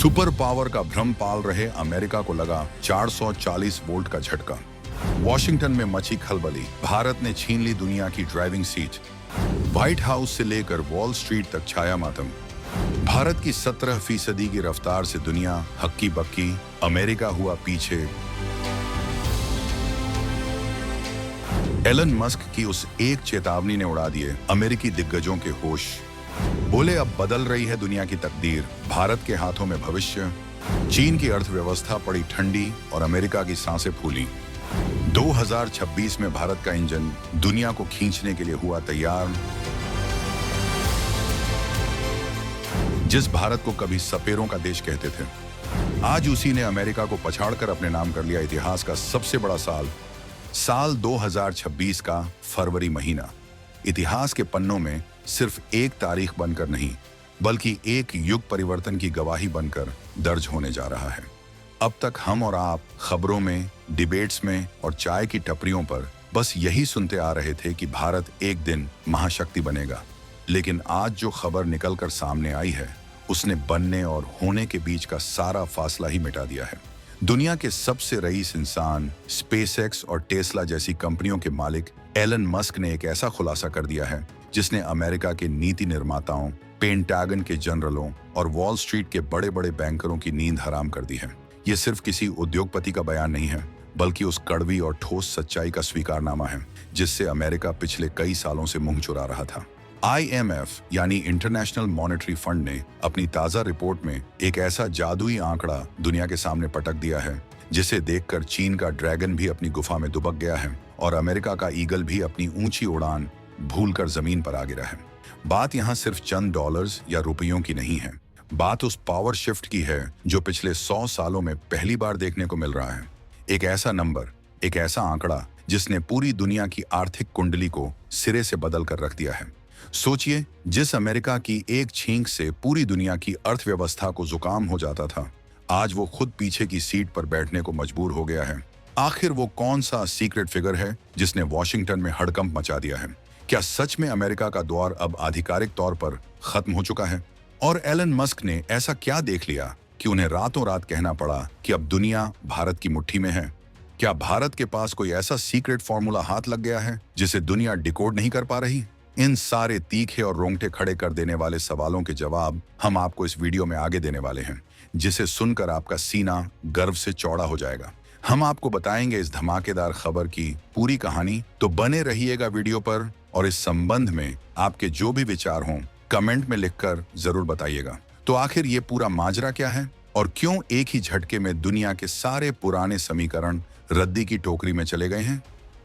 Super power का भ्रम पाल रहे अमेरिका को लगा 440 वोल्ट का झटका। वॉशिंगटन में मची खलबली, भारत ने छीन ली दुनिया की ड्राइविंग सीट। व्हाइट हाउस से लेकर वॉल स्ट्रीट तक छाया मातम। भारत की 17% की रफ्तार से दुनिया हक्की बक्की, अमेरिका हुआ पीछे। एलन मस्क की उस एक चेतावनी ने उड़ा दिए अमेरिकी दिग्गजों के होश। बोले अब बदल रही है दुनिया की तकदीर, भारत के हाथों में भविष्य। चीन की अर्थव्यवस्था पड़ी ठंडी और अमेरिका की सांसें फूली। 2026 में भारत का इंजन दुनिया को खींचने के लिए हुआ तैयार। जिस भारत को कभी सपेरों का देश कहते थे, आज उसी ने अमेरिका को पछाड़कर अपने नाम कर लिया इतिहास का सबसे बड़ा साल 2026 का फरवरी महीना इतिहास के पन्नों में सिर्फ एक तारीख बनकर नहीं, बल्कि एक युग परिवर्तन की गवाही बनकर दर्ज होने जा रहा है। अब तक हम और आप खबरों में, डिबेट्स में और चाय की टपरियों पर बस यही सुनते आ रहे थे कि भारत एक दिन महाशक्ति बनेगा। लेकिन आज जो खबर निकलकर सामने आई है, उसने बनने और होने के बीच का सारा फासला ही मिटा दिया है। दुनिया के सबसे रईस इंसान, स्पेसएक्स और टेस्ला जैसी कंपनियों के मालिक एलन मस्क ने एक ऐसा खुलासा कर दिया है जिसने अमेरिका के नीति निर्माताओं, पेंटागन के जनरलों और वॉल स्ट्रीट के बड़े बड़े बैंकरों की नींद हराम कर दी है। ये सिर्फ किसी उद्योगपति का बयान नहीं है, बल्कि उस कड़वी और ठोस सच्चाई का स्वीकारनामा है जिससे अमेरिका पिछले कई सालों से मुंह चुरा रहा था। IMF यानी इंटरनेशनल मॉनेटरी फंड ने अपनी ताजा रिपोर्ट में एक ऐसा जादुई आंकड़ा दुनिया के सामने पटक दिया है जिसे देखकर चीन का ड्रैगन भी अपनी गुफा में दुबक गया है और अमेरिका का ईगल भी अपनी ऊंची उड़ान भूलकर जमीन पर आ गिरा है। बात यहाँ सिर्फ चंद डॉलर्स या रुपयों की नहीं है, बात उस पावर शिफ्ट की है जो पिछले 100 सालों में पहली बार देखने को मिल रहा है। एक ऐसा नंबर, एक ऐसा आंकड़ा जिसने पूरी दुनिया की आर्थिक कुंडली को सिरे से बदल कर रख दिया है। सोचिए, जिस अमेरिका की एक छींक से पूरी दुनिया की अर्थव्यवस्था को जुकाम हो जाता था, आज वो खुद पीछे की सीट पर बैठने को मजबूर हो गया है। आखिर वो कौन सा सीक्रेट फिगर है जिसने वॉशिंगटन में हड़कंप मचा दिया है? क्या सच में अमेरिका का दौर अब आधिकारिक तौर पर खत्म हो चुका है? और एलन मस्क ने ऐसा क्या देख लिया कि उन्हें रातों रात कहना पड़ा कि अब दुनिया भारत की मुट्ठी में है? क्या भारत के पास कोई ऐसा सीक्रेट फॉर्मूला हाथ लग गया है जिसे दुनिया डिकोड नहीं कर पा रही? इन सारे तीखे और रोंगटे खड़े कर देने वाले सवालों के जवाब हम आपको इस वीडियो में आगे देने वाले हैं, जिसे सुनकर आपका सीना गर्व से चौड़ा हो जाएगा। हम आपको बताएंगे इस धमाकेदार खबर की पूरी कहानी, तो बने रहिएगा वीडियो पर और इस संबंध में आपके जो भी विचार हों कमेंट में लिखकर जरूर बताइएगा। तो आखिर ये पूरा माजरा क्या है और क्यों एक ही झटके में दुनिया के सारे पुराने समीकरण रद्दी की टोकरी में चले गए हैं?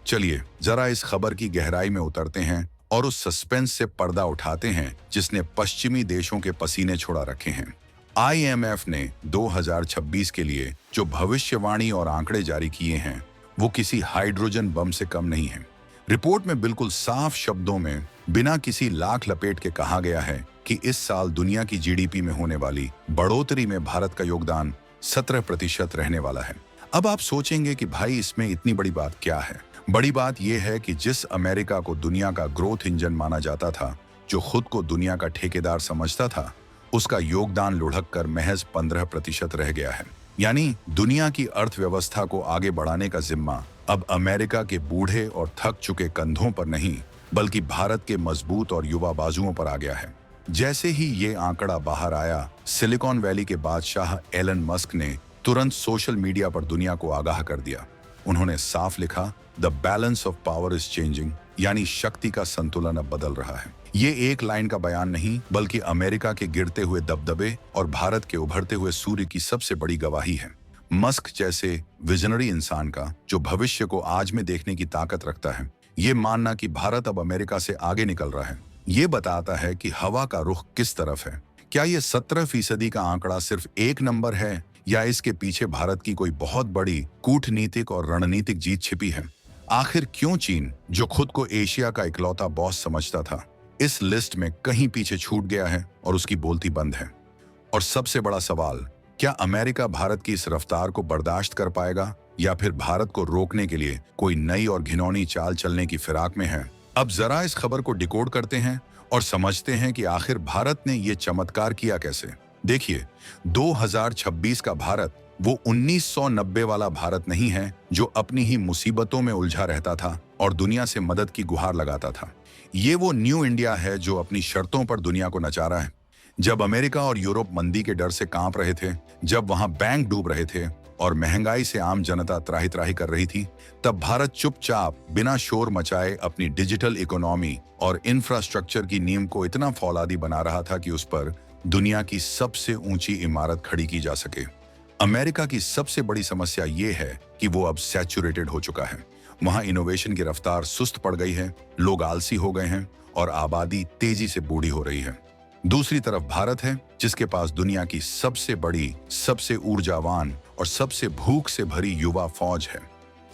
चलिए जरा इस खबर की गहराई में उतरते हैं और उस सस्पेंस से पर्दा उठाते हैं जिसने पश्चिमी देशों के पसीने छुड़ा रखे हैं। IMF ने 2026 के लिए जो भविष्यवाणी और आंकड़े जारी किए हैं, वो किसी हाइड्रोजन बम से कम नहीं है। रिपोर्ट में बिल्कुल साफ शब्दों में, बिना किसी लाख लपेट के कहा गया है कि इस साल दुनिया की GDP में होने वाली बढ़ोतरी में भारत का योगदान 17% रहने वाला है। अब आप सोचेंगे कि भाई इसमें इतनी बड़ी बात क्या है? बड़ी बात यह है कि जिस अमेरिका को दुनिया का ग्रोथ इंजन माना जाता था, जो खुद को दुनिया का ठेकेदार समझता था, उसका योगदान लुढ़क कर महज 15% रह गया है। यानी दुनिया की अर्थव्यवस्था को आगे बढ़ाने का जिम्मा अब अमेरिका के बूढ़े और थक चुके कंधों पर नहीं, बल्कि भारत के मजबूत और युवा बाजुओं पर आ गया है। जैसे ही ये आंकड़ा बाहर आया, सिलिकॉन वैली के बादशाह एलन मस्क ने तुरंत सोशल मीडिया पर दुनिया को आगाह कर दिया। उन्होंने साफ लिखा, the balance of power is changing, यानी शक्ति का संतुलन अब बदल रहा है। ये एक लाइन का बयान नहीं, बल्कि अमेरिका के गिरते हुए दबदबे और भारत के उभरते हुए सूर्य की सबसे बड़ी गवाही है। मस्क जैसे विजनरी इंसान का, जो भविष्य को आज में देखने की ताकत रखता है, ये मानना कि भारत अब अमेरिका से आगे निकल रहा है, ये बताता है कि हवा का रुख किस तरफ है। क्या ये 17% का आंकड़ा सिर्फ एक नंबर है, या इसके पीछे भारत की कोई बहुत बड़ी कूटनीतिक और रणनीतिक जीत छिपी है? आखिर क्यों चीन, जो खुद को एशिया का इकलौता बॉस समझता था, इस लिस्ट में कहीं पीछे छूट गया है और उसकी बोलती बंद है? और सबसे बड़ा सवाल, क्या अमेरिका भारत की इस रफ्तार को बर्दाश्त कर पाएगा, या फिर भारत को रोकने के लिए कोई नई और घिनौनी चाल चलने की फिराक में है? अब जरा इस खबर को डिकोड करते हैं और समझते हैं कि आखिर भारत ने ये चमत्कार किया कैसे। देखिए, 2026 का भारत वो 1990 वाला भारत नहीं है जो अपनी ही मुसीबतों में उलझा रहता था और दुनिया से मदद की गुहार लगाता था। ये वो न्यू इंडिया है जो अपनी शर्तों पर दुनिया को नचा रहा है। जब अमेरिका और यूरोप मंदी के डर से कांप रहे थे, जब वहां बैंक डूब रहे थे और महंगाई से आम जनता त्राही त्राही कर रही थी, तब भारत चुपचाप बिना शोर मचाए अपनी डिजिटल इकोनॉमी और इंफ्रास्ट्रक्चर की नींव को इतना फौलादी बना रहा था कि उस पर दुनिया की सबसे ऊंची इमारत खड़ी की जा सके। अमेरिका की सबसे बड़ी समस्या ये है कि वो अब सैचुरेटेड हो चुका है। वहां इनोवेशन की रफ्तार सुस्त पड़ गई है, लोग आलसी हो गए हैं और आबादी तेजी से बूढ़ी हो रही है। दूसरी तरफ भारत है जिसके पास दुनिया की सबसे बड़ी, सबसे ऊर्जावान और सबसे भूख से भरी युवा फौज है।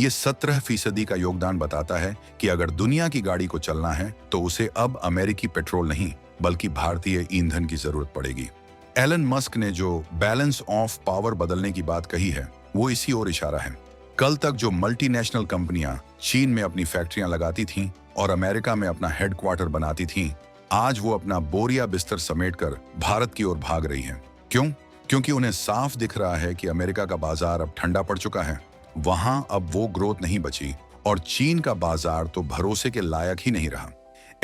ये 17% का योगदान बताता है कि अगर दुनिया की गाड़ी को चलना है तो उसे अब अमेरिकी पेट्रोल नहीं बल्कि भारतीय ईंधन की जरूरत पड़ेगी। एलन मस्क ने जो बैलेंस ऑफ पावर बदलने की बात कही है वो इसी ओर इशारा है। कल तक जो मल्टीनेशनल कंपनियां चीन में अपनी फैक्ट्रियां लगाती थीं और अमेरिका में अपना हेडक्वार्टर बनाती थीं, आज वो अपना बोरिया बिस्तर समेटकर भारत की ओर भाग रही हैं। क्यों? क्योंकि उन्हें साफ दिख रहा है कि अमेरिका का बाजार अब ठंडा पड़ चुका है। वहां अब वो ग्रोथ नहीं बची और चीन का बाजार तो भरोसे के लायक ही नहीं रहा।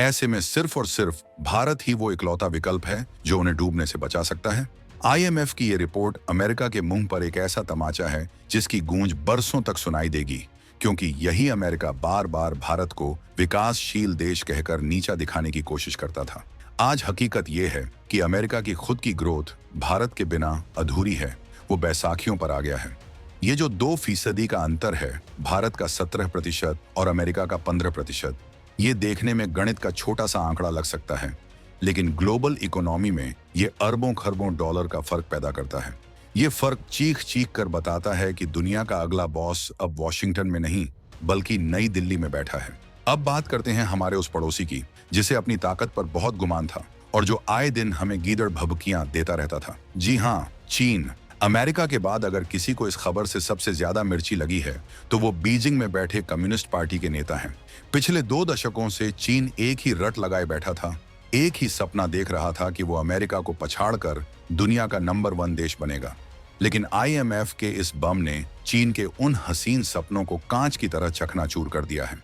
ऐसे में सिर्फ और सिर्फ भारत ही वो इकलौता विकल्प है जो उन्हें डूबने से बचा सकता है। IMF की ये रिपोर्ट अमेरिका के मुंह पर एक ऐसा तमाचा है जिसकी गूंज बरसों तक सुनाई देगी, क्योंकि यही अमेरिका बार बार भारत को विकासशील देश कहकर नीचा दिखाने की कोशिश करता था। आज हकीकत यह है कि अमेरिका की खुद की ग्रोथ भारत के बिना अधूरी है, वो बैसाखियों पर आ गया है। ये जो 2% का अंतर है, भारत का 17% और अमेरिका का 15%, ये देखने में गणित का छोटा सा आंकड़ा लग सकता है, लेकिन ग्लोबल इकोनॉमी में ये अरबों खरबों डॉलर का फर्क पैदा करता है। ये फर्क चीख चीख कर बताता है कि दुनिया का अगला बॉस अब वॉशिंगटन में नहीं बल्कि नई दिल्ली में बैठा है। अब बात करते हैं हमारे उस पड़ोसी की जिसे अपनी ताकत पर बहुत गुमान था और जो आए दिन हमें गीदड़ भभकियां देता रहता था। जी हाँ, चीन। अमेरिका के बाद अगर किसी को इस खबर से सबसे ज्यादा मिर्ची लगी है तो वो बीजिंग में बैठे कम्युनिस्ट पार्टी के नेता हैं। पिछले 2 दशकों से चीन एक ही रट लगाए बैठा था, एक ही सपना देख रहा था कि वो अमेरिका को पछाड़कर दुनिया का नंबर 1 देश बनेगा। लेकिन IMF के इस बम ने चीन के उन हसीन सपनों को कांच की तरह चकनाचूर कर दिया है।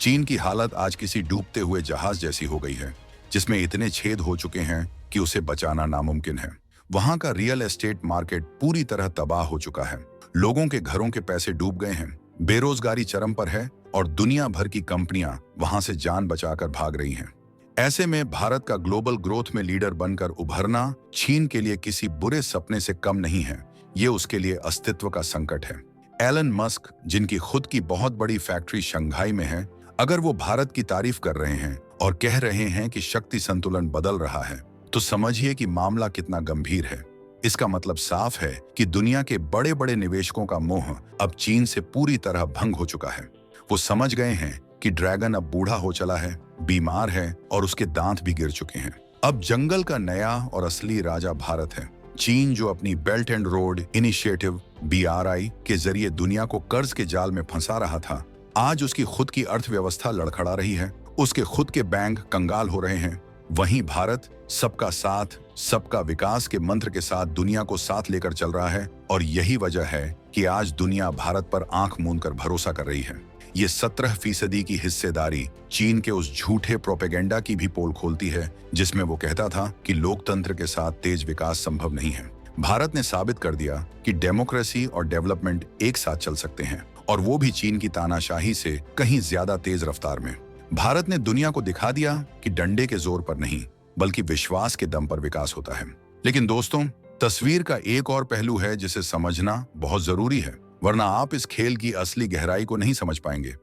चीन की हालत आज किसी डूबते हुए जहाज जैसी हो गई है, जिसमें इतने छेद हो चुके हैं कि उसे बचाना नामुमकिन है। वहां का रियल एस्टेट मार्केट पूरी तरह तबाह हो चुका है। लोगों के घरों के पैसे डूब गए हैं, बेरोजगारी चरम पर है और दुनिया भर की कंपनियां वहां से जान बचाकर भाग रही हैं। ऐसे में भारत का ग्लोबल ग्रोथ में लीडर बनकर उभरना चीन के लिए किसी बुरे सपने से कम नहीं है, ये उसके लिए अस्तित्व का संकट है। एलन मस्क, जिनकी खुद की बहुत बड़ी फैक्ट्री शंघाई में है, अगर वो भारत की तारीफ कर रहे हैं और कह रहे हैं कि शक्ति संतुलन बदल रहा है, तो समझिए कि मामला कितना गंभीर है। इसका मतलब साफ है कि दुनिया के बड़े बड़े निवेशकों का मोह अब चीन से पूरी तरह भंग हो चुका है। वो समझ गए हैं कि ड्रैगन अब बूढ़ा हो चला है, बीमार है और उसके दांत भी गिर चुके हैं। अब जंगल का नया और असली राजा भारत है। चीन जो अपनी belt and road initiative BRI के जरिए दुनिया को कर्ज के जाल में फंसा रहा था, आज उसकी खुद की अर्थव्यवस्था लड़खड़ा रही है, उसके खुद के बैंक कंगाल हो रहे हैं। वहीं भारत सबका साथ, सबका विकास के मंत्र के साथ दुनिया को साथ लेकर चल रहा है और यही वजह है कि आज दुनिया भारत पर आंख मूंद कर भरोसा कर रही है। ये 17% की हिस्सेदारी चीन के उस झूठे प्रोपेगेंडा की भी पोल खोलती है जिसमें वो कहता था कि लोकतंत्र के साथ तेज विकास संभव नहीं है। भारत ने साबित कर दिया कि डेमोक्रेसी और डेवलपमेंट एक साथ चल सकते हैं, और वो भी चीन की तानाशाही से कहीं ज्यादा तेज रफ्तार में। भारत ने दुनिया को दिखा दिया कि डंडे के जोर पर नहीं बल्कि विश्वास के दम पर विकास होता है। लेकिन दोस्तों, तस्वीर का एक और पहलू है जिसे समझना बहुत जरूरी है, वरना आप इस खेल की असली गहराई को नहीं समझ पाएंगे।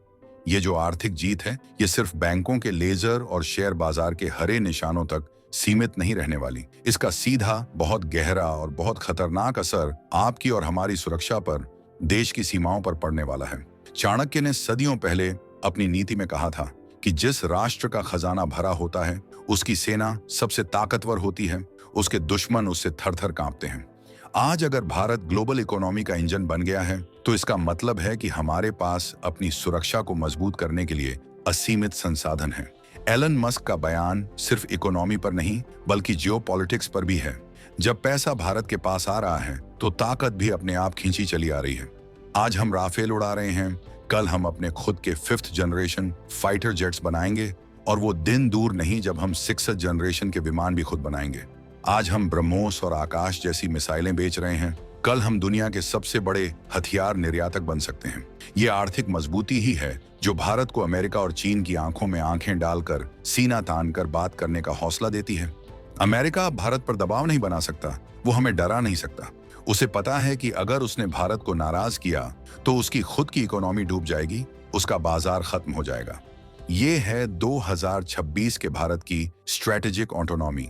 ये जो आर्थिक जीत है, ये सिर्फ बैंकों के लेजर और शेयर बाजार के हरे निशानों तक सीमित नहीं रहने वाली। इसका सीधा, बहुत गहरा और बहुत खतरनाक असर आपकी और हमारी सुरक्षा पर, देश की सीमाओं पर पड़ने वाला है। चाणक्य ने सदियों पहले अपनी नीति में कहा था कि जिस राष्ट्र का खजाना भरा होता है उसकी सेना सबसे ताकतवर होती है, उसके दुश्मन उससे थर-थर कांपते हैं। आज अगर भारत ग्लोबल इकोनॉमी का इंजन बन गया है तो इसका मतलब है कि हमारे पास अपनी सुरक्षा को मजबूत करने के लिए असीमित संसाधन हैं। एलन मस्क का बयान सिर्फ इकोनॉमी पर नहीं बल्कि जियोपॉलिटिक्स पर भी है। जब पैसा भारत के पास आ रहा है तो ताकत भी अपने आप खींची चली आ रही है। आज हम राफेल उड़ा रहे हैं, कल हम अपने खुद के 5th जनरेशन फाइटर जेट्स बनाएंगे और वो दिन दूर नहीं जब हम 6th जनरेशन के विमान भी खुद बनाएंगे। आज हम ब्रह्मोस और आकाश जैसी मिसाइलें बेच रहे हैं, कल हम दुनिया के सबसे बड़े हथियार निर्यातक बन सकते हैं। ये आर्थिक मजबूती ही है जो भारत को अमेरिका और चीन की आंखों में आंखें डालकर सीना तान कर बात करने का हौसला देती है। अमेरिका भारत पर दबाव नहीं बना सकता, वो हमें डरा नहीं सकता। उसे पता है कि अगर उसने भारत को नाराज किया तो उसकी खुद की इकोनॉमी डूब जाएगी, उसका बाजार खत्म हो जाएगा। ये है 2026 के भारत की स्ट्रेटेजिक ऑटोनॉमी।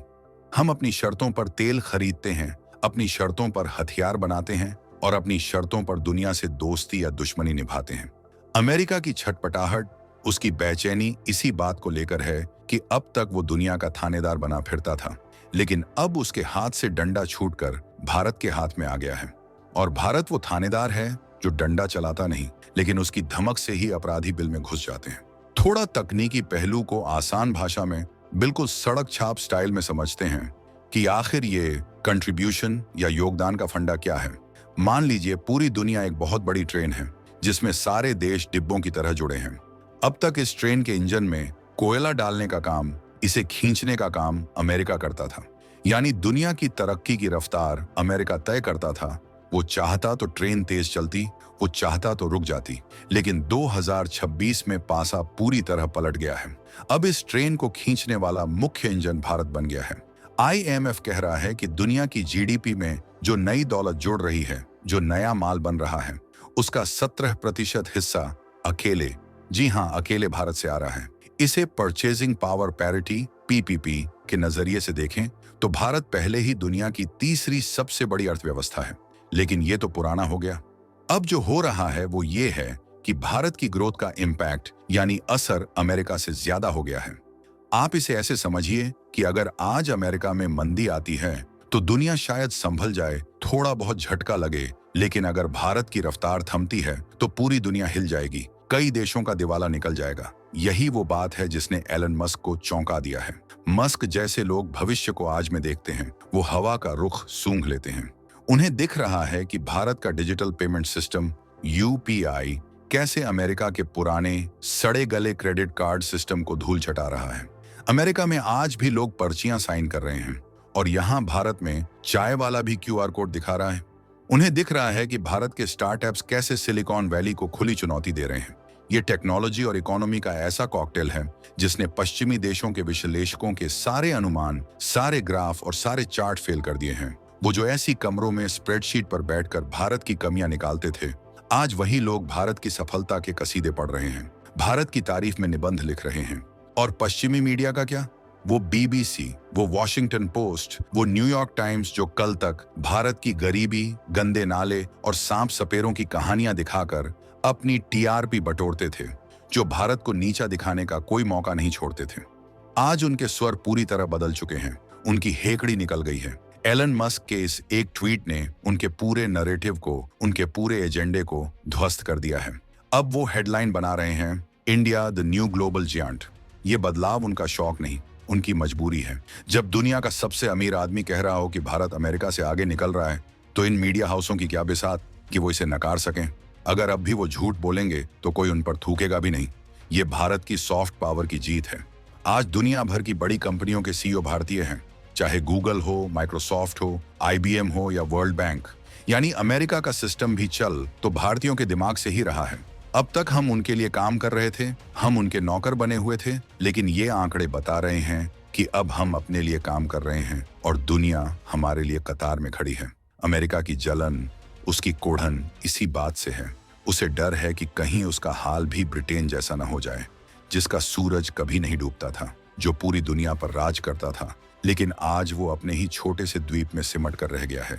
हम अपनी शर्तों पर तेल खरीदते हैं, अपनी शर्तों पर हथियार बनाते हैं और अपनी शर्तों पर दुनिया से दोस्ती या दुश्मनी निभाते हैं। अमेरिका की छटपटाहट, उसकी बेचैनी इसी बात को लेकर है कि अब तक वो दुनिया का थानेदार बना फिरता था, लेकिन अब उसके हाथ से डंडा छूटकर भारत के हाथ में आ गया है। और भारत वो थानेदार है जो डंडा चलाता नहीं, लेकिन उसकी धमक से ही अपराधी बिल में घुस जाते हैं। थोड़ा तकनीकी पहलू को आसान भाषा में बिल्कुल सड़क छाप स्टाइल में समझते हैं कि आखिर ये कंट्रीब्यूशन या योगदान का फंडा क्या है। मान लीजिए पूरी दुनिया एक बहुत बड़ी ट्रेन है जिसमें सारे देश डिब्बों की तरह जुड़े हैं। अब तक इस ट्रेन के इंजन में कोयला डालने का काम, इसे खींचने का काम अमेरिका करता था। यानी दुनिया की तरक्की की रफ्तार अमेरिका तय करता था। वो चाहता तो ट्रेन तेज चलती, वो चाहता तो रुक जाती। लेकिन 2026 में पासा पूरी तरह पलट गया है। अब इस ट्रेन को खींचने वाला मुख्य इंजन भारत बन गया है। IMF कह रहा है कि दुनिया की GDP में जो नई दौलत जुड़ रही है, जो नया माल बन रहा है, उसका 17% हिस्सा अकेले, जी हां, अकेले भारत से आ रहा है। इसे परचेजिंग पावर पैरिटी PPP के नजरिए से देखें तो भारत पहले ही दुनिया की तीसरी सबसे बड़ी अर्थव्यवस्था है। लेकिन ये तो पुराना हो गया। अब जो हो रहा है वो ये है कि भारत की ग्रोथ का इम्पैक्ट यानी असर अमेरिका से ज्यादा हो गया है। आप इसे ऐसे समझिए कि अगर आज अमेरिका में मंदी आती है तो दुनिया शायद संभल जाए, थोड़ा बहुत झटका लगे, लेकिन अगर भारत की रफ्तार थमती है तो पूरी दुनिया हिल जाएगी, कई देशों का दिवाला निकल जाएगा। यही वो बात है जिसने एलन मस्क को चौंका दिया है। मस्क जैसे लोग भविष्य को आज में देखते हैं, वो हवा का रुख सूंघ लेते हैं। उन्हें दिख रहा है कि भारत का डिजिटल पेमेंट सिस्टम UPI कैसे अमेरिका के पुराने सड़े गले क्रेडिट कार्ड सिस्टम को धूल चटा रहा है। अमेरिका में आज भी लोग पर्चियां साइन कर रहे हैं और यहाँ भारत में चाय वाला भी QR कोड दिखा रहा है। उन्हें दिख रहा है कि भारत के स्टार्टअप्स कैसे सिलिकॉन वैली को खुली चुनौती दे रहे हैं। ये टेक्नोलॉजी और इकोनॉमी का ऐसा कॉकटेल है जिसने पश्चिमी देशों के विश्लेषकों के सारे अनुमान, सारे ग्राफ और सारे चार्ट फेल कर दिए हैं। वो जो ऐसी कमरों में स्प्रेडशीट पर बैठकर भारत की कमियां निकालते थे, आज वही लोग भारत की सफलता के कसीदे पढ़ रहे हैं, भारत की तारीफ में निबंध लिख रहे हैं। और पश्चिमी मीडिया का क्या? वो BBC, वो वॉशिंगटन पोस्ट, वो न्यूयॉर्क टाइम्स जो कल तक भारत की गरीबी, गंदे नाले और सांप सपेरों की कहानियां दिखाकर अपनी TRP बटोरते थे, जो भारत को नीचा दिखाने का कोई मौका नहीं छोड़ते थे, आज उनके स्वर पूरी तरह बदल चुके हैं। उनकी हेकड़ी निकल गई है। एलन मस्क के इस एक ट्वीट ने उनके पूरे नैरेटिव को, उनके पूरे एजेंडे को ध्वस्त कर दिया है। अब वो हेडलाइन बना रहे हैं, India the new global giant. ये बदलाव उनका शौक नहीं, उनकी मजबूरी है। जब दुनिया का सबसे अमीर आदमी कह रहा हो कि भारत अमेरिका से आगे निकल रहा है, तो इन मीडिया हाउसों की क्या बिसात कि वो इसे नकार सकें। अगर अब भी वो झूठ बोलेंगे तो कोई उन पर थूकेगा भी नहीं। ये भारत की सॉफ्ट पावर की जीत है। आज दुनिया भर की बड़ी कंपनियों के CEO भारतीय हैं, चाहे गूगल हो, माइक्रोसॉफ्ट हो, IBM हो या वर्ल्ड बैंक। यानी अमेरिका का सिस्टम भी चल तो भारतीयों के दिमाग से ही रहा है। अब तक हम उनके लिए काम कर रहे थे, हम उनके नौकर बने हुए थे, लेकिन ये आंकड़े बता रहे हैं कि अब हम अपने लिए काम कर रहे हैं और दुनिया हमारे लिए कतार में खड़ी है। अमेरिका की जलन, उसकी कोढ़न इसी बात से है। उसे डर है कि कहीं उसका हाल भी ब्रिटेन जैसा न हो जाए, जिसका सूरज कभी नहीं डूबता था, जो पूरी दुनिया पर राज करता था, लेकिन आज वो अपने ही छोटे से द्वीप में सिमट कर रह गया है,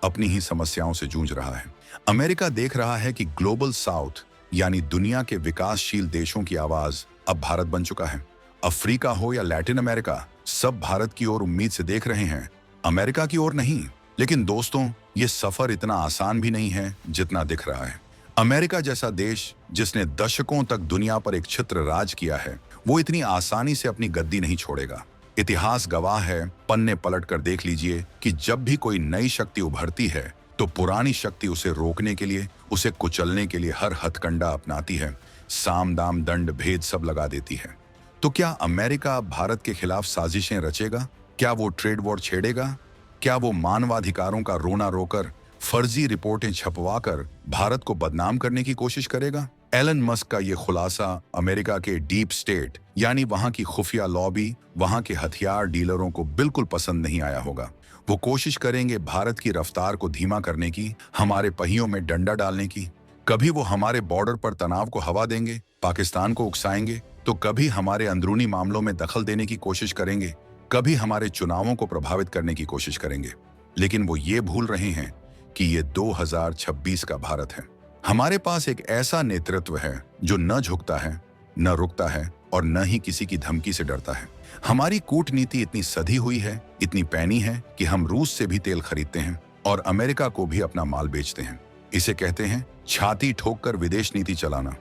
अपनी ही समस्याओं से जूझ रहा है। अमेरिका देख रहा है कि ग्लोबल साउथ यानी दुनिया के विकासशील देशों की आवाज अब भारत बन चुका है। अफ्रीका हो या लैटिन अमेरिका, सब भारत की ओर उम्मीद से देख रहे हैं, अमेरिका की ओर नहीं। लेकिन दोस्तों, ये सफर इतना आसान भी नहीं है जितना दिख रहा है। अमेरिका जैसा देश जिसने दशकों तक दुनिया पर एक छत्र राज किया है, वो इतनी आसानी से अपनी गद्दी नहीं छोड़ेगा। इतिहास गवाह है, पन्ने पलट कर देख लीजिए कि जब भी कोई नई शक्ति उभरती है तो पुरानी शक्ति उसे रोकने के लिए, उसे कुचलने के लिए हर हथकंडा अपनाती है, साम दाम दंड भेद सब लगा देती है। तो क्या अमेरिका भारत के खिलाफ साजिशें रचेगा? क्या वो ट्रेड वॉर छेड़ेगा? क्या वो मानवाधिकारों का रोना रोकर, फर्जी रिपोर्टें छपवाकर भारत को बदनाम करने की कोशिश करेगा? एलन मस्क का ये खुलासा अमेरिका के डीप स्टेट यानी वहां की खुफिया लॉबी, वहां के हथियार डीलरों को बिल्कुल पसंद नहीं आया होगा। वो कोशिश करेंगे भारत की रफ्तार को धीमा करने की, हमारे पहियों में डंडा डालने की। कभी वो हमारे बॉर्डर पर तनाव को हवा देंगे, पाकिस्तान को उकसाएंगे, तो कभी हमारे अंदरूनी मामलों में दखल देने की कोशिश करेंगे, कभी हमारे चुनावों को प्रभावित करने की कोशिश करेंगे। लेकिन वो ये भूल रहे हैं कि ये 2026 का भारत है। हमारे पास एक ऐसा नेतृत्व है जो न झुकता है, न रुकता है और न ही किसी की धमकी से डरता है। हमारी कूटनीति इतनी सधी हुई है, इतनी पैनी है कि हम रूस से भी तेल खरीदते हैं और अमेरिका को भी अपना माल बेचते हैं। इसे कहते हैं छाती ठोक कर विदेश नीति चलाना।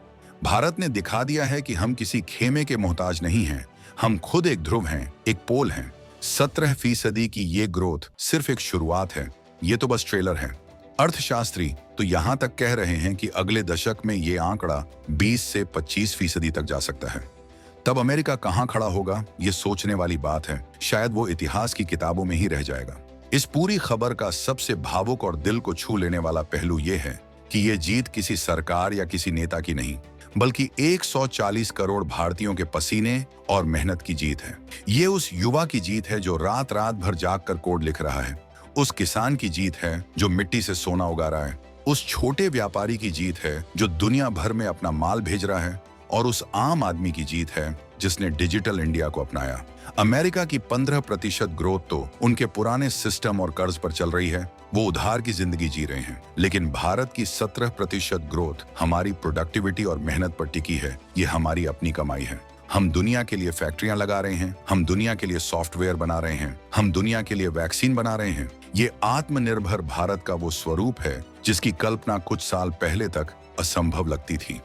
भारत ने दिखा दिया है कि हम किसी खेमे के मोहताज नहीं हैं। हम खुद एक ध्रुव हैं, एक पोल हैं। 17% की ये ग्रोथ सिर्फ एक शुरुआत है, ये तो बस ट्रेलर है। अर्थशास्त्री तो यहां तक कह रहे हैं कि अगले दशक में ये आंकड़ा 20 से 25% तक जा सकता है। तब अमेरिका कहां खड़ा होगा, ये सोचने वाली बात है। शायद वो इतिहास की किताबों में ही रह जाएगा। इस पूरी खबर का सबसे भावुक और दिल को छू लेने वाला पहलू ये है कि ये जीत किसी सरकार या किसी नेता की नहीं, बल्कि 140 करोड़ भारतीयों के पसीने और मेहनत की जीत है। ये उस युवा की जीत है जो रात रात भर जाग कर कोड लिख रहा है। उस किसान की जीत है जो मिट्टी से सोना उगा रहा है। उस छोटे व्यापारी की जीत है जो दुनिया भर में अपना माल भेज रहा है। और उस आम आदमी की जीत है जिसने डिजिटल इंडिया को अपनाया। अमेरिका की 15% ग्रोथ तो उनके पुराने सिस्टम और कर्ज पर चल रही है, वो उधार की जिंदगी जी रहे हैं। लेकिन भारत की 17% ग्रोथ हमारी प्रोडक्टिविटी और मेहनत पर टिकी है। ये हमारी अपनी कमाई है। हम दुनिया के लिए फैक्ट्रियां लगा रहे हैं, हम दुनिया के लिए सॉफ्टवेयर बना रहे हैं, हम दुनिया के लिए वैक्सीन बना रहे हैं। ये आत्मनिर्भर भारत का वो स्वरूप है जिसकी कल्पना कुछ साल पहले तक असंभव लगती थी।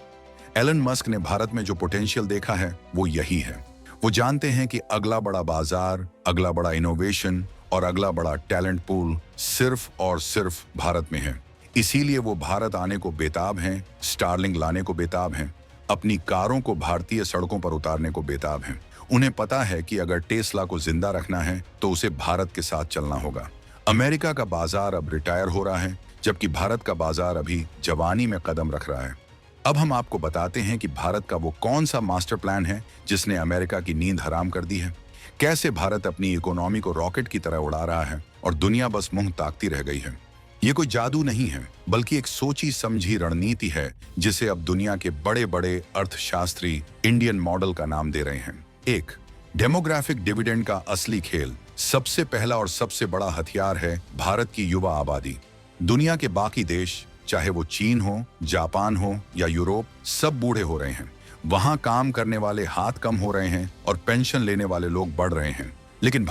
एलन मस्क ने भारत में जो पोटेंशियल देखा है वो यही है। वो जानते हैं कि अगला बड़ा बाजार, अगला बड़ा इनोवेशन और अगला बड़ा टैलेंट पूल सिर्फ और सिर्फ भारत में है। इसीलिए वो भारत आने को बेताब हैं, स्टारलिंक लाने को बेताब हैं, अपनी कारों को भारतीय सड़कों पर उतारने को बेताब हैं। उन्हें पता है कि अगर टेस्ला को जिंदा रखना है तो उसे भारत के साथ चलना होगा। अमेरिका का बाजार अब रिटायर हो रहा है, जबकि भारत का बाजार अभी जवानी में कदम रख रहा है। अब हम आपको बताते हैं कि भारत का वो कौन सा मास्टर प्लान है जिसने अमेरिका की नींद हराम कर दी है। कैसे भारत अपनी इकोनॉमी को रॉकेट की तरह उड़ा रहा है और दुनिया बस मुंह ताकती रह गई है। ये कोई जादू नहीं है, बल्कि एक सोची समझी रणनीति है जिसे अब दुनिया के बड़े बड़े अर्थशास्त्री इंडियन मॉडल का नाम दे रहे हैं। एक, डेमोग्राफिक डिविडेंड का असली खेल। सबसे पहला और सबसे बड़ा हथियार है भारत की युवा आबादी। दुनिया के बाकी देश, चाहे वो चीन हो, जापान हो या यूरोप, सब बूढ़े हो रहे हैं। वहां काम करने वाले हाथ कम हो रहे हैं और पेंशन लेने वाले लोग बढ़ रहे हैं। लेकिन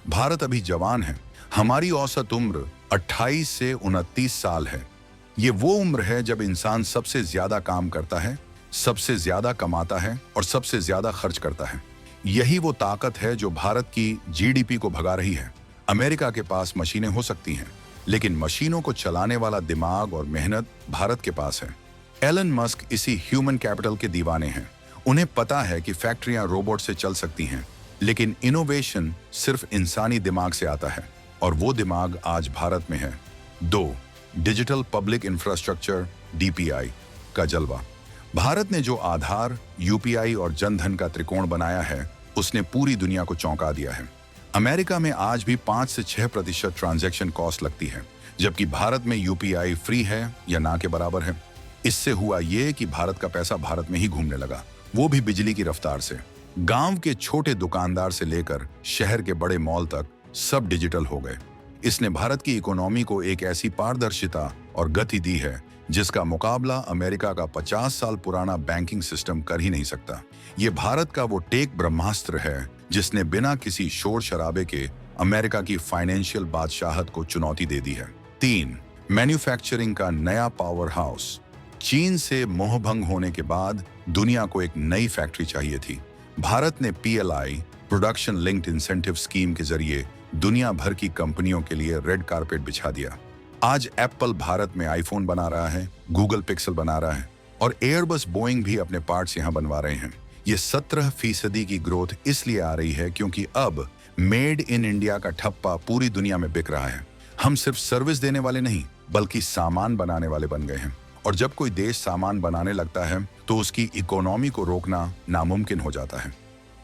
भारत अभी जवान है। हमारी औसत उम्र 28 से 29 साल है। ये वो उम्र है जब इंसान सबसे ज्यादा काम करता है, सबसे ज्यादा कमाता है और सबसे ज्यादा खर्च करता है। यही वो ताकत है जो भारत की जीडीपी को भगा रही है। अमेरिका के पास मशीनें हो सकती हैं, लेकिन मशीनों को चलाने वाला दिमाग और मेहनत भारत के पास है। एलन मस्क इसी ह्यूमन कैपिटल के दीवाने हैं। उन्हें पता है कि फैक्ट्रियां रोबोट से चल सकती हैं, लेकिन इनोवेशन सिर्फ इंसानी दिमाग से आता है और वो दिमाग आज भारत में है। 2, डिजिटल पब्लिक इंफ्रास्ट्रक्चर डीपीआई का जलवा। भारत ने जो आधार, यूपीआई और जनधन का त्रिकोण बनाया है, उसने पूरी दुनिया को चौंका दिया है। अमेरिका में आज भी 5 से 6% ट्रांजैक्शन कॉस्ट लगती है, जबकि भारत में यूपीआई फ्री है या ना के बराबर है। इससे हुआ ये कि भारत का पैसा भारत में ही घूमने लगा, वो भी बिजली की रफ्तार से। गांव के छोटे दुकानदार से लेकर शहर के बड़े मॉल तक सब डिजिटल हो गए। इसने भारत की इकोनॉमी को एक ऐसी पारदर्शिता और गति दी है जिसका मुकाबला अमेरिका का 50 साल पुराना बैंकिंग सिस्टम कर ही नहीं सकता। ये भारत का वो टेक ब्रह्मास्त्र है जिसने बिना किसी शोर शराबे के अमेरिका की फाइनेंशियल बादशाहत को चुनौती दे दी है। 3, मैन्युफैक्चरिंग का नया पावर हाउस। चीन से मोहभंग होने के बाद दुनिया को एक नई फैक्ट्री चाहिए थी। भारत ने PLI production linked incentive scheme के जरिए दुनिया भर की कंपनियों के लिए रेड कारपेट बिछा दिया। आज एप्पल भारत में आईफोन बना रहा है, गूगल पिक्सल बना रहा है और एयरबस बोइंग भी अपने पार्ट्स यहां बनवा रहे हैं। ये 17% की ग्रोथ इसलिए आ रही है क्योंकि अब मेड इन इंडिया का ठप्पा पूरी दुनिया में बिक रहा है। हम सिर्फ सर्विस देने वाले नहीं बल्कि सामान बनाने वाले बन गए हैं और जब कोई देश सामान बनाने लगता है तो उसकी इकोनॉमी को रोकना नामुमकिन हो जाता है।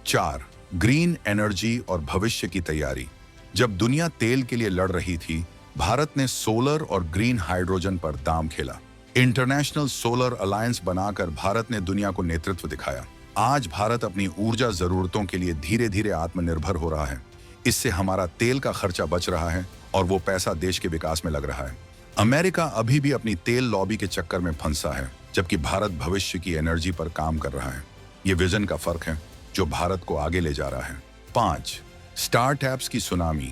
4. ग्रीन एनर्जी और भविष्य की तैयारी। जब दुनिया तेल के लिए लड़ रही थी, भारत ने सोलर और ग्रीन हाइड्रोजन पर दांव खेला। इंटरनेशनल सोलर अलायंस बनाकर भारत ने दुनिया को नेतृत्व दिखाया। आज भारत अपनी ऊर्जा जरूरतों के लिए धीरे धीरे आत्मनिर्भर हो रहा है। इससे हमारा तेल का खर्चा बच रहा है और वो पैसा देश के विकास में लग रहा है। अमेरिका अभी भी अपनी तेल लॉबी के चक्कर में फंसा है, जबकि भारत भविष्य की एनर्जी पर काम कर रहा है। ये विजन का फर्क है जो भारत को आगे ले जा रहा है। 5. स्टार्टअप्स की सुनामी।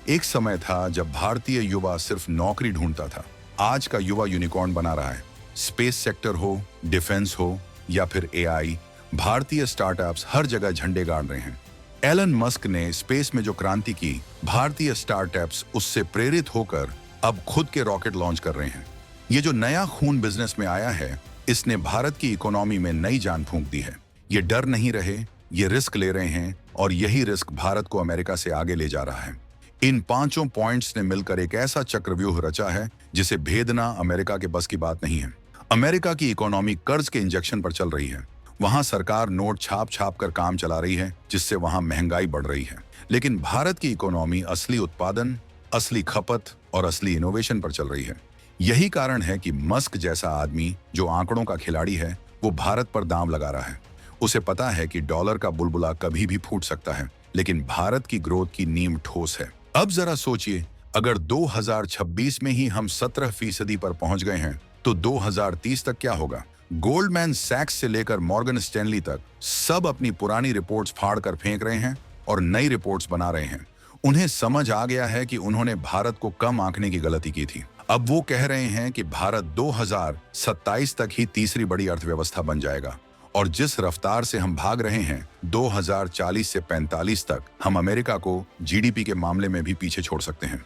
एक समय था जब भारतीय युवा सिर्फ नौकरी ढूंढता था। आज का युवा यूनिकॉर्न बना रहा है। स्पेस सेक्टर हो, डिफेंस हो या फिर एआई, भारतीय स्टार्टअप्स हर जगह झंडे गाड़ रहे हैं। एलन मस्क ने स्पेस में जो क्रांति की, भारतीय स्टार्टअप्स उससे प्रेरित होकर अब खुद के रॉकेट लॉन्च कर रहे हैं। ये जो नया खून बिजनेस में आया है, इसने भारत की इकोनॉमी में नई जान फूंक दी है। ये डर नहीं रहे, ये रिस्क ले रहे हैं और यही रिस्क भारत को अमेरिका से आगे ले जा रहा है। इन 5 पॉइंट्स ने मिलकर एक ऐसा चक्रव्यूह रचा है जिसे भेदना अमेरिका के बस की बात नहीं है। अमेरिका की इकोनॉमी कर्ज के इंजेक्शन पर चल रही है। वहां सरकार नोट छाप छाप कर काम चला रही है, जिससे वहां महंगाई बढ़ रही है। लेकिन भारत की इकोनॉमी असली उत्पादन, असली खपत और असली इनोवेशन पर चल रही है। यही कारण है कि मस्क जैसा आदमी जो आंकड़ों का खिलाड़ी है, वो भारत पर दांव लगा रहा है। उसे पता है कि डॉलर का बुलबुला कभी भी फूट सकता है, लेकिन भारत की ग्रोथ की नींव ठोस है। अब जरा सोचिए, अगर 2026 में ही हम 17% पर पहुंच गए हैं तो 2030 तक क्या होगा? गोल्डमैन सैक्स से लेकर मॉर्गन स्टैनली तक सब अपनी पुरानी रिपोर्ट्स फाड़ कर फेंक रहे हैं और नई रिपोर्ट्स बना रहे हैं। उन्हें समझ आ गया है कि उन्होंने भारत को कम आंकने की गलती की थी। अब वो कह रहे हैं कि भारत 2027 तक ही तीसरी बड़ी अर्थव्यवस्था बन जाएगा और जिस रफ्तार से हम भाग रहे हैं, 2040 से 45 तक हम अमेरिका को जीडीपी के मामले में भी पीछे छोड़ सकते हैं।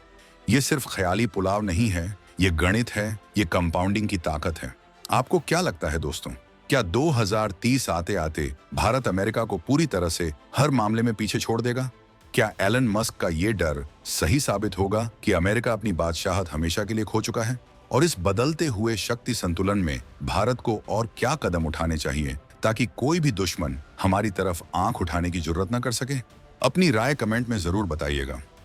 ये सिर्फ ख्याली पुलाव नहीं है, ये गणित है, ये कंपाउंडिंग की ताकत है। आपको क्या लगता है दोस्तों, क्या 2030 आते आते भारत अमेरिका को पूरी तरह से हर मामले में पीछे छोड़ देगा? क्या एलन मस्क का ये डर सही साबित होगा कि अमेरिका अपनी बादशाहत हमेशा के लिए खो चुका है? और इस बदलते हुए शक्ति संतुलन में भारत को और क्या कदम उठाने चाहिए ताकि कोई भी दुश्मन हमारी तरफ आंख उठाने की जरूरत न कर सके? अपनी राय कमेंट में जरूर बताइएगा।